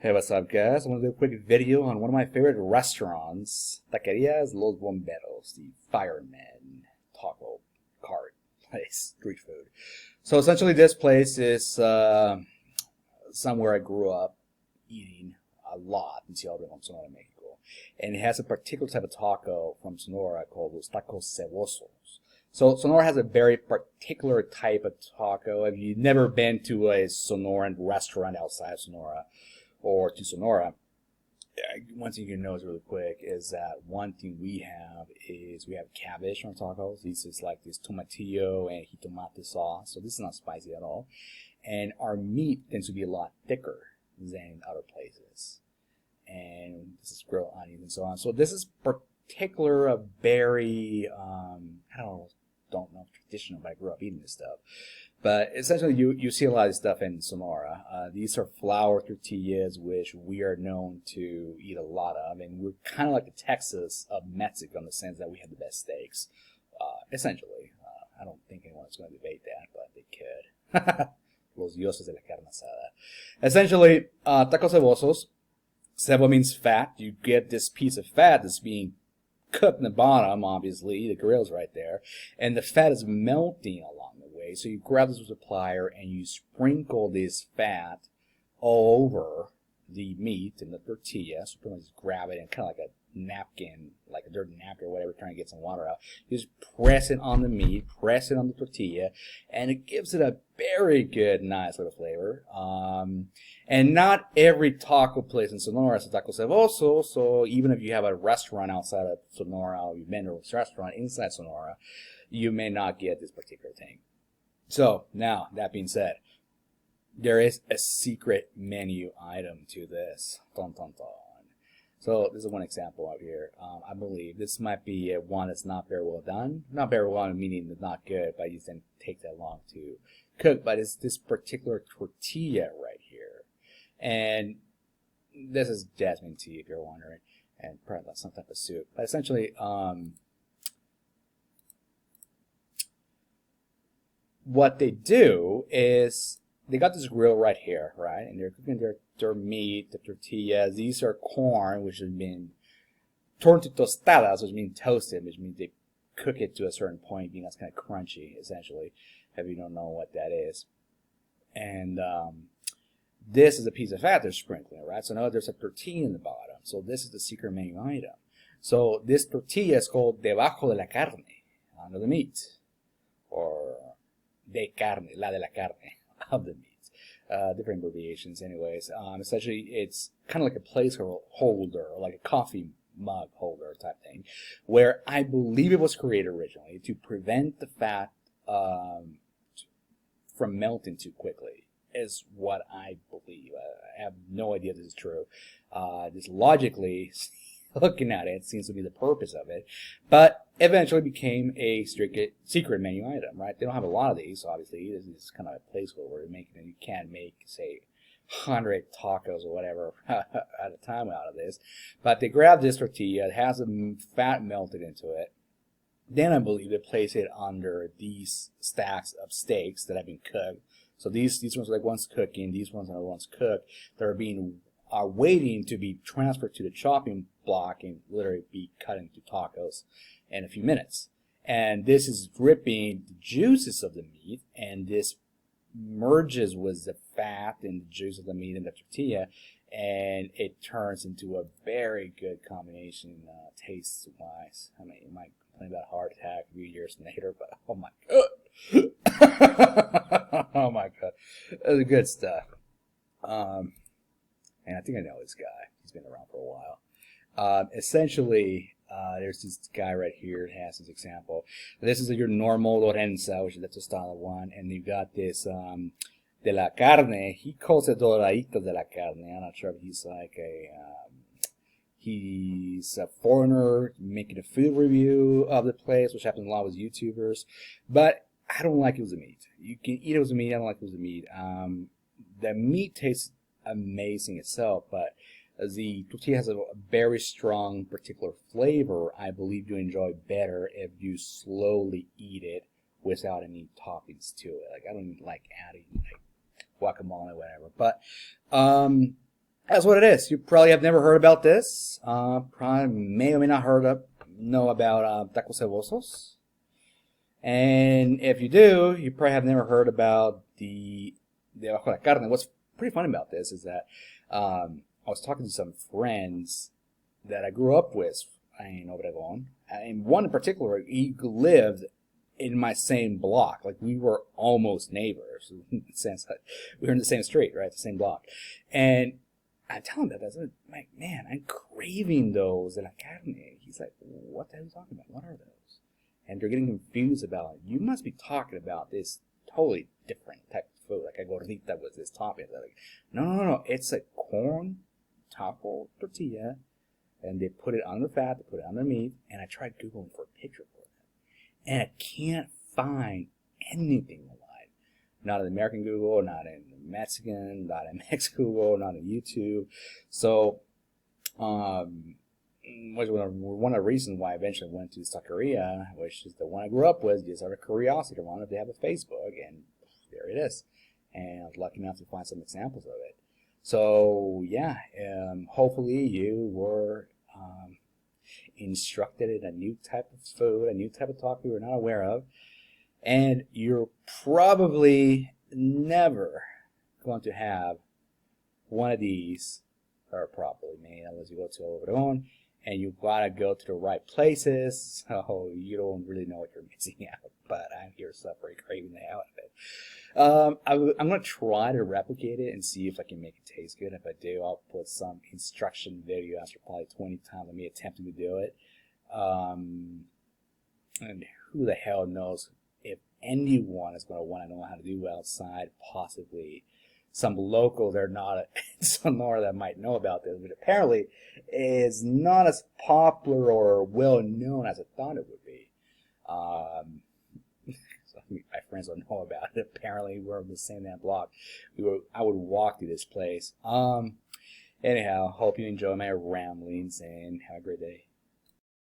Hey, what's up, guys? I want to do a quick video on one of my favorite restaurants, Taquerias Los Bomberos, the firemen taco cart place, street food. So essentially, this place is somewhere I grew up eating a lot in Ciudad de Sonora, Mexico, and it has a particular type of taco from Sonora called los tacos cebosos. So Sonora has a very particular type of taco. If you've never been to a Sonoran restaurant outside of Sonora, or to Sonora, one thing you can notice really quick is that one thing we have cabbage on tacos. This is like this tomatillo and jitomate sauce, so this is not spicy at all. And our meat tends to be a lot thicker than other places. And this is grilled onions and so on. So this is particular a very don't know traditional, but I grew up eating this stuff. But essentially, you see a lot of stuff in Sonora. These are flour tortillas, which we are known to eat a lot of, and we're kind of like the Texas of Mexico in the sense that we have the best steaks. Essentially, I don't think anyone's going to debate that, but they could. Los dioses de la carne asada. Essentially, tacos cebosos. Cebo means fat. You get this piece of fat that's being cooked in the bottom, obviously. The grill's right there. And the fat is melting along the way. So you grab this with a plier and you sprinkle this fat all over the meat and the tortilla. So pretty much just grab it and kind of like a napkin, like a dirty napkin or whatever, trying to get some water out. You just press it on the meat, press it on the tortilla, and it gives it a very good, nice little flavor. And not every taco place in Sonora is a taco ceboso, so even if you have a restaurant outside of Sonora or you've been to a restaurant inside Sonora, you may not get this particular thing. So, now, that being said, there is a secret menu item to this. Dun, dun, dun. So this is one example out here. I believe this might be one that's not very well done. Not very well done meaning it's not good, but it didn't take that long to cook. But it's this particular tortilla right here. And this is jasmine tea, if you're wondering. And probably some type of soup. But essentially, what they do is they got this grill right here, right? And they're cooking their meat, the tortillas. These are corn, which has been turned to tostadas, which means toasted, which means they cook it to a certain point, being that's kind of crunchy, essentially, if you don't know what that is. And this is a piece of fat they're sprinkling, right? So now there's a tortilla in the bottom. So this is the secret menu item. So this tortilla is called debajo de la carne, under the meat, or de carne, la de la carne. Of the meat. Different abbreviations anyways. Essentially, it's kind of like a placeholder, like a coffee mug holder type thing, where I believe it was created originally to prevent the fat from melting too quickly, is what I believe. I have no idea if this is true. This logically, looking at it, seems to be the purpose of it, but eventually became a secret menu item, right? They don't have a lot of these, obviously. This is kind of a placeholder where you're making it. You can't make, say, 100 tacos or whatever at a time out of this. But they grab this tortilla, it has the fat melted into it. Then I believe they place it under these stacks of steaks that have been cooked. So these ones are like ones cooking, these ones are ones cooked. They're waiting to be transferred to the chopping block and literally be cut into tacos in a few minutes. And this is dripping the juices of the meat, and this merges with the fat and the juice of the meat and the tortilla, and it turns into a very good combination taste-wise. I mean, you might complain about a heart attack a few years later, but oh my god. Oh my god. That's good stuff. And I think I know this guy. He's been around for a while. Essentially, there's this guy right here that has this example. This is your normal Lorenza, which is the tostada one. And you've got this de la carne. He calls it doraditos de la carne. I'm not sure if he's like he's a foreigner making a food review of the place, which happens a lot with YouTubers. But I don't like it with the meat. You can eat it with the meat. I don't like it with the meat. The meat tastes amazing itself, but the tortilla has a very strong particular flavor. I believe you enjoy better if you slowly eat it without any toppings to it. Like, I don't like adding like guacamole or whatever, but That's what it is. You probably have never heard about this. Probably may or may not know about taco cebosos. And if you do, you probably have never heard about the debajo carne. What's pretty funny about this is that I was talking to some friends that I grew up with in Obregón. And one in particular, he lived in my same block. Like, we were almost neighbors in the sense that we were in the same street, right? The same block. And I tell him that. I'm like, man, I'm craving those de la carne. He's like, what the hell are you talking about? What are those? And they're getting confused about, you must be talking about this totally different type of food. Like a gordita was this topping. They're like, no. It's a corn taco tortilla. And they put it on the fat, they put it on the meat. And I tried Googling for a picture for it. And I can't find anything alive. Not in American Google, not in Mexican, not in Mexico Google, not in YouTube. So, which was one of the reasons why I eventually went to this taqueria, which is the one I grew up with, just out of curiosity. I wanted to have a Facebook, and there it is. And I was lucky enough to find some examples of it. So, yeah, hopefully you were instructed in a new type of food, a new type of taco you were not aware of. And you're probably never going to have one of these that are properly made unless you go to Obregón, and you gotta go to the right places, so you don't really know what you're missing out. But I'm here suffering, craving the hell out of it. I'm gonna try to replicate it and see if I can make it taste good. If I do, I'll put some instruction video after probably 20 times of me attempting to do it. And who the hell knows if anyone is going to want to know how to do outside, possibly some local they're not in Sonora that might know about this, but apparently is not as popular or well known as I thought it would be. So my friends don't know about it. Apparently we're on the same damn block. I would walk to this place. Anyhow, hope you enjoy my ramblings and have a great day.